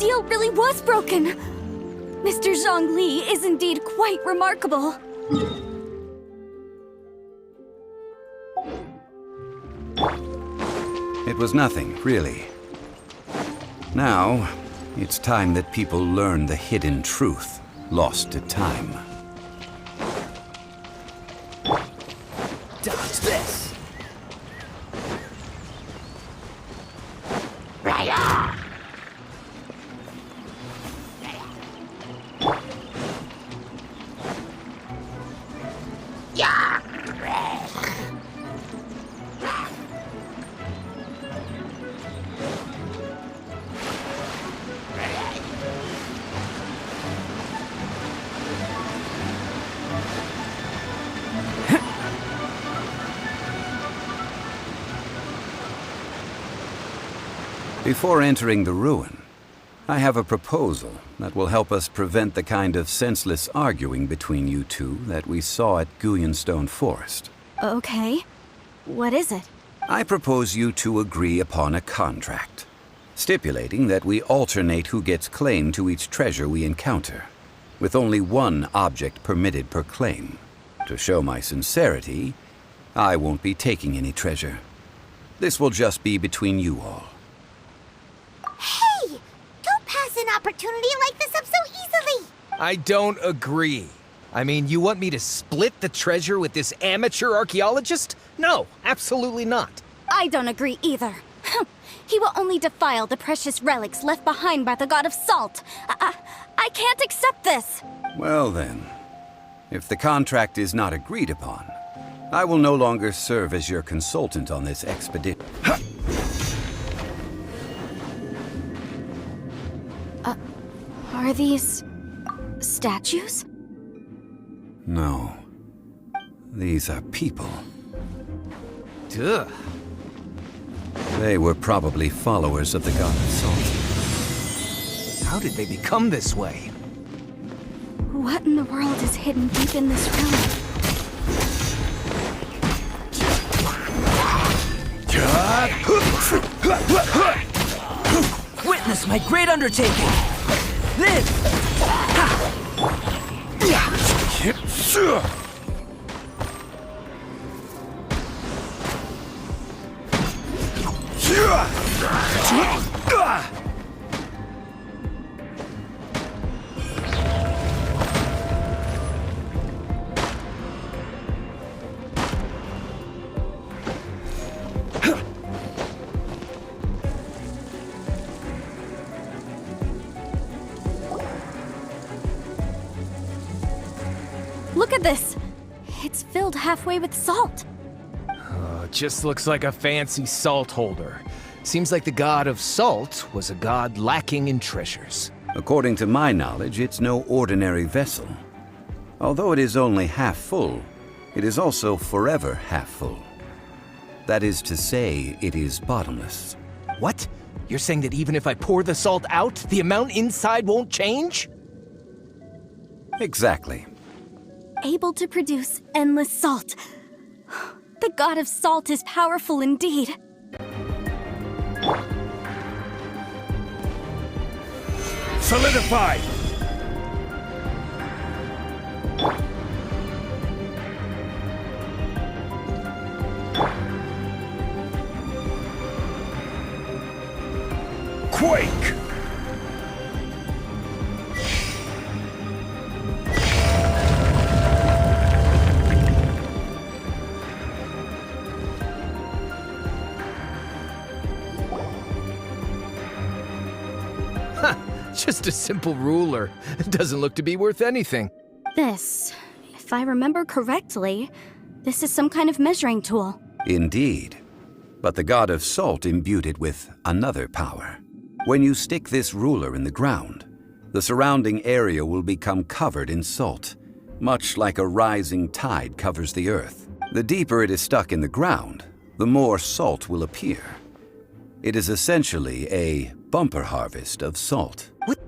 seal really was broken! Mr. Zhongli is indeed quite remarkable. It was nothing, really. Now, it's time that people learn the hidden truth lost to time. Dodge this! Before entering the ruin, I have a proposal that will help us prevent the kind of senseless arguing between you two that we saw at Ginshin Forest. Okay. What is it? I propose you two agree upon a contract, stipulating that we alternate who gets claim to each treasure we encounter, with only one object permitted per claim. To show my sincerity, I won't be taking any treasure. This will just be between you all. Hey! Don't pass an opportunity like this up so easily! I don't agree. I mean, you want me to split the treasure with this amateur archaeologist? No, absolutely not. I don't agree either. He will only defile the precious relics left behind by the god of salt. I can't accept this. Well then, if the contract is not agreed upon, I will no longer serve as your consultant on this expedition. Are these statues? No. These are people. Duh. They were probably followers of the god of salt. How did they become this way? What in the world is hidden deep in this ruin? Witness my great undertaking! Live! Look at this! It's filled halfway with salt. Just looks like a fancy salt holder. Seems like the god of salt was a god lacking in treasures. According to my knowledge, it's no ordinary vessel. Although it is only half full, it is also forever half full. That is to say, it is bottomless. What? You're saying that even if I pour the salt out, the amount inside won't change? Exactly. Able to produce endless salt. The god of salt is powerful indeed. Solidified! Quake! Just a simple ruler. It doesn't look to be worth anything. This, if I remember correctly, this is some kind of measuring tool. Indeed. But the god of salt imbued it with another power. When you stick this ruler in the ground, the surrounding area will become covered in salt, much like a rising tide covers the earth. The deeper it is stuck in the ground, the more salt will appear. It is essentially a bumper harvest of salt. What?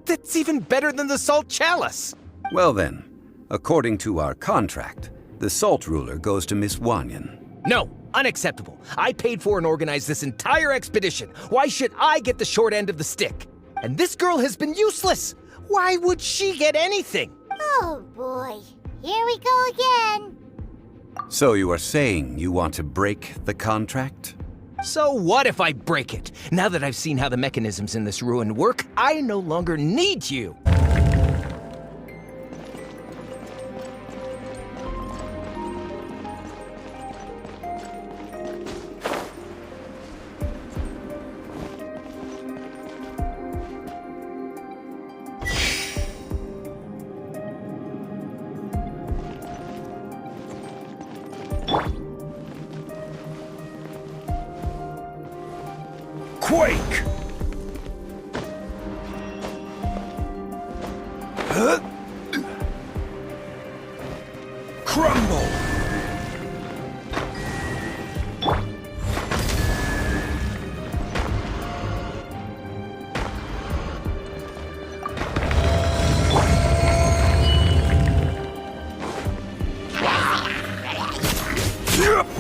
That's even better than the salt chalice! Well then, according to our contract, the salt ruler goes to Miss Wanyan. No, unacceptable. I paid for and organized this entire expedition. Why should I get the short end of the stick? And this girl has been useless! Why would she get anything? Oh boy, here we go again. So you are saying you want to break the contract? So what if I break it? Now that I've seen how the mechanisms in this ruin work, I no longer need you! Quake! Huh? Crumble!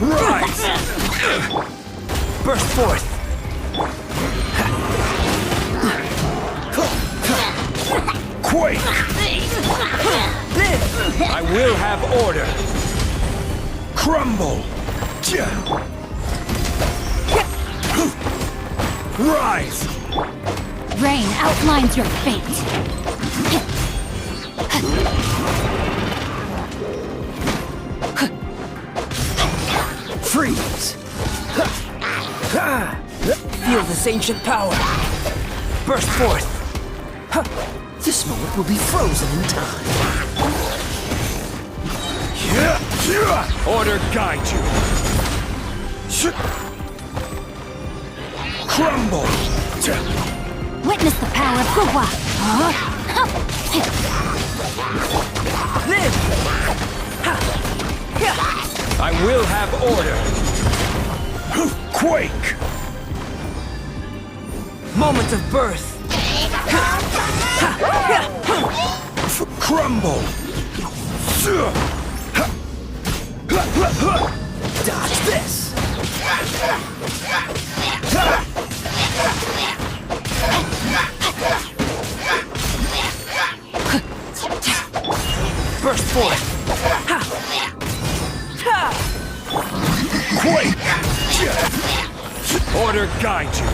Rise! Burst forth! Quake! I will have order! Crumble! Rise! Rain outlines your fate. Freeze! Feel this ancient power! Burst forth! This moment will be frozen in time. Order guide you! Crumble! Witness the power of Guhua. Live! I will have order! Quake! Moment of birth! Crumble! Dodge this! Burst forth! Quake! Order guide you!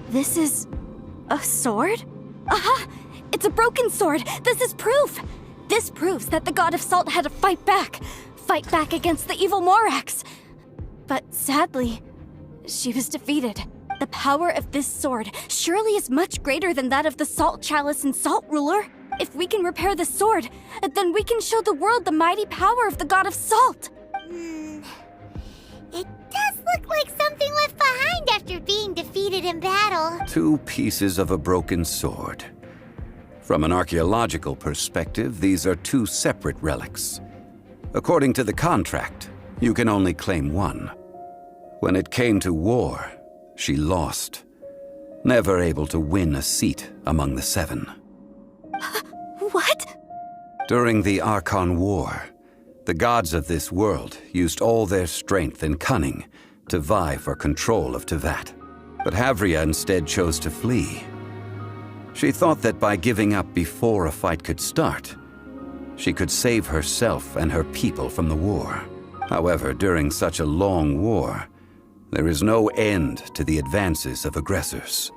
This is a sword? Aha! It's a broken sword! This is proof! This proves that the God of Salt had to fight back against the evil Morax. But sadly, she was defeated. The power of this sword surely is much greater than that of the Salt Chalice and Salt Ruler. If we can repair the sword, then we can show the world the mighty power of the God of Salt. It does look like something left behind after being defeated in battle. 2 pieces of a broken sword. From an archaeological perspective, these are 2 separate relics. According to the contract, you can only claim one. When it came to war, she lost, never able to win a seat among the 7. What? During the Archon War, the gods of this world used all their strength and cunning to vie for control of Tevat. But Havria instead chose to flee. She thought that by giving up before a fight could start, she could save herself and her people from the war. However, during such a long war, there is no end to the advances of aggressors.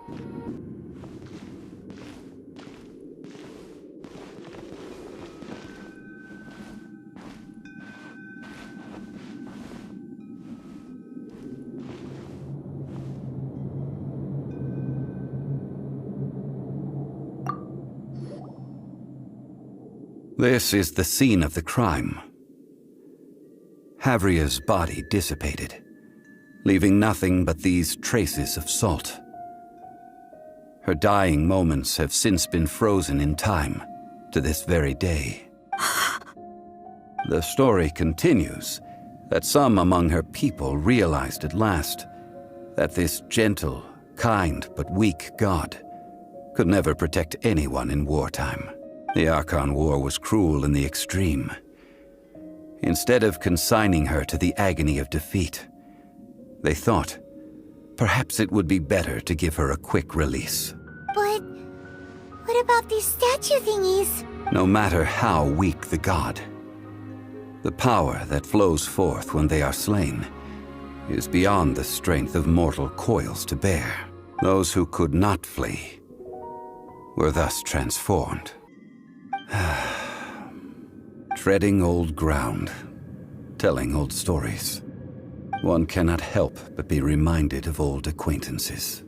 This is the scene of the crime. Havria's body dissipated, leaving nothing but these traces of salt. Her dying moments have since been frozen in time to this very day. The story continues that some among her people realized at last that this gentle, kind, but weak god could never protect anyone in wartime. The Archon War was cruel in the extreme. Instead of consigning her to the agony of defeat, they thought perhaps it would be better to give her a quick release. But what about these statue thingies? No matter how weak the god, the power that flows forth when they are slain is beyond the strength of mortal coils to bear. Those who could not flee were thus transformed. Treading old ground, telling old stories. One cannot help but be reminded of old acquaintances.